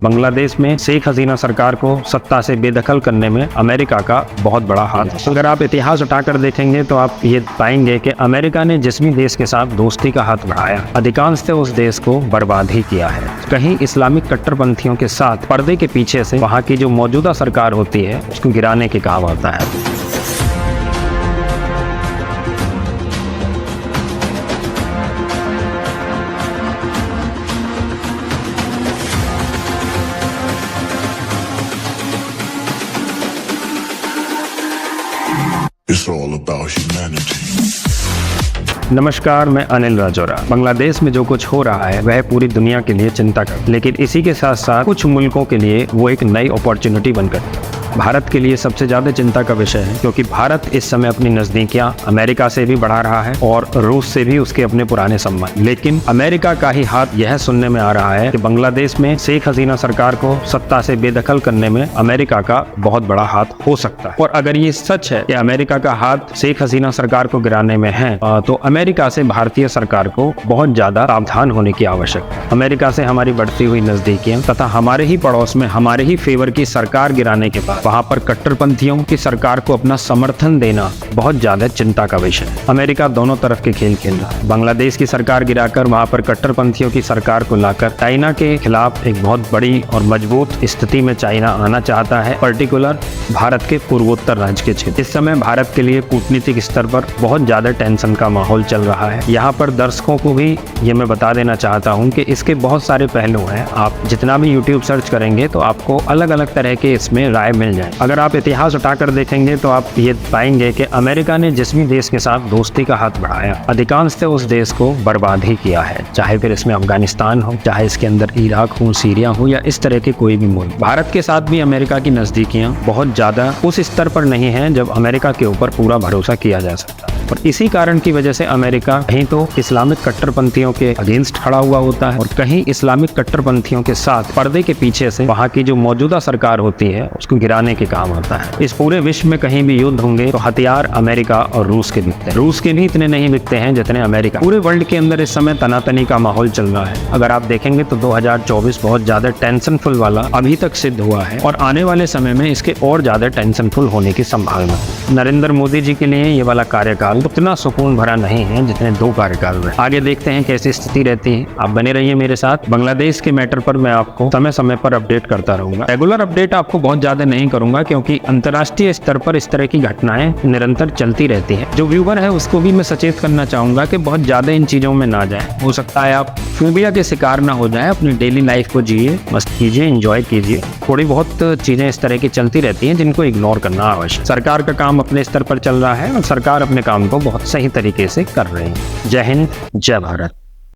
बांग्लादेश में शेख हसीना सरकार को सत्ता से बेदखल करने में अमेरिका का बहुत बड़ा हाथ है। अगर आप इतिहास उठाकर देखेंगे तो आप ये पाएंगे कि अमेरिका ने जिस भी देश के साथ दोस्ती का हाथ बढ़ाया, अधिकांश से उस देश को बर्बाद ही किया है। कहीं इस्लामिक कट्टरपंथियों के साथ पर्दे के पीछे से वहाँ की जो मौजूदा सरकार होती है उसको गिराने के काम आता है। It's all about humanity. नमस्कार, मैं अनिल राजौरा। बांग्लादेश में जो कुछ हो रहा है वह पूरी दुनिया के लिए चिंता का, लेकिन इसी के साथ साथ कुछ मुल्कों के लिए वो एक नई अपॉर्चुनिटी बनकर भारत के लिए सबसे ज्यादा चिंता का विषय है, क्योंकि भारत इस समय अपनी नजदीकियां अमेरिका से भी बढ़ा रहा है और रूस से भी उसके अपने पुराने संबंध। लेकिन अमेरिका का ही हाथ यह सुनने में आ रहा है कि बांग्लादेश में शेख हसीना सरकार को सत्ता से बेदखल करने में अमेरिका का बहुत बड़ा हाथ हो सकता है। और अगर ये सच है कि अमेरिका का हाथ शेख हसीना सरकार को गिराने में है, तो अमेरिका से भारतीय सरकार को बहुत ज्यादा सावधान होने की आवश्यकता है। अमेरिका से हमारी बढ़ती हुई नजदीकियां तथा हमारे ही पड़ोस में हमारे ही फेवर की सरकार गिराने के बाद वहां पर कट्टरपंथियों की सरकार को अपना समर्थन देना बहुत ज्यादा चिंता का विषय है। अमेरिका दोनों तरफ के खेल खेल रहा है। बांग्लादेश की सरकार गिराकर वहां पर कट्टरपंथियों की सरकार को लाकर चाइना के खिलाफ एक बहुत बड़ी और मजबूत स्थिति में चाइना आना चाहता है, पर्टिकुलर भारत के पूर्वोत्तर राज्य के क्षेत्र। इस समय भारत के लिए कूटनीतिक स्तर पर बहुत ज्यादा टेंशन का माहौल चल रहा है। यहाँ पर दर्शकों को भी ये मैं बता देना चाहता हूँ कि इसके बहुत सारे पहलू हैं। आप जितना भी YouTube सर्च करेंगे तो आपको अलग अलग तरह के इसमें राय मिल जाए। अगर आप इतिहास उठाकर देखेंगे तो आप ये पाएंगे कि अमेरिका ने जिस भी देश के साथ दोस्ती का हाथ बढ़ाया, अधिकांश से उस देश को बर्बाद ही किया है। चाहे फिर इसमें अफगानिस्तान हो, चाहे इसके अंदर इराक हो, सीरिया हो, या इस तरह के कोई भी मुल्क। भारत के साथ भी अमेरिका की नजदीकियां बहुत ज्यादा उस स्तर पर नहीं है जब अमेरिका के ऊपर पूरा भरोसा किया जा सकता है। और इसी कारण की वजह से अमेरिका कहीं तो इस्लामिक कट्टरपंथियों के अगेंस्ट खड़ा हुआ होता है और कहीं इस्लामिक कट्टरपंथियों के साथ पर्दे के पीछे से वहाँ की जो मौजूदा सरकार होती है उसको गिराने के काम आता है। इस पूरे विश्व में कहीं भी युद्ध होंगे तो हथियार अमेरिका और रूस के बिकते हैं। रूस के भी इतने नहीं बिकते हैं जितने अमेरिका। पूरे वर्ल्ड के अंदर इस समय तनातनी का माहौल चल रहा है। अगर आप देखेंगे तो 2024 बहुत ज्यादा टेंशनफुल वाला अभी तक सिद्ध हुआ है और आने वाले समय में इसके और ज्यादा टेंशनफुल होने की संभावना है। नरेंद्र मोदी जी के लिए ये वाला कार्यकाल उतना सुकून भरा नहीं है जितने 2 कार्यकाल में। आगे देखते हैं कैसी स्थिति रहती है। आप बने रहिए मेरे साथ। बांग्लादेश के मैटर पर मैं आपको समय समय पर अपडेट करता रहूंगा। रेगुलर अपडेट आपको बहुत ज्यादा नहीं करूंगा, क्योंकि अंतर्राष्ट्रीय स्तर पर इस तरह की घटनाएं निरंतर चलती रहती हैं। जो व्यूवर है उसको भी मैं सचेत करना चाहूंगा कि बहुत ज्यादा इन चीजों में ना जाए। हो सकता है आप फोबिया के शिकार ना हो जाए। अपनी डेली लाइफ को जिए, मस्त कीजिए, एंजॉय कीजिए। थोड़ी बहुत चीजें इस तरह की चलती रहती हैं जिनको इग्नोर करना आवश्यक। सरकार का काम अपने स्तर पर चल रहा है और सरकार अपने काम को बहुत सही तरीके से कर रही है। जय हिंद, जय भारत।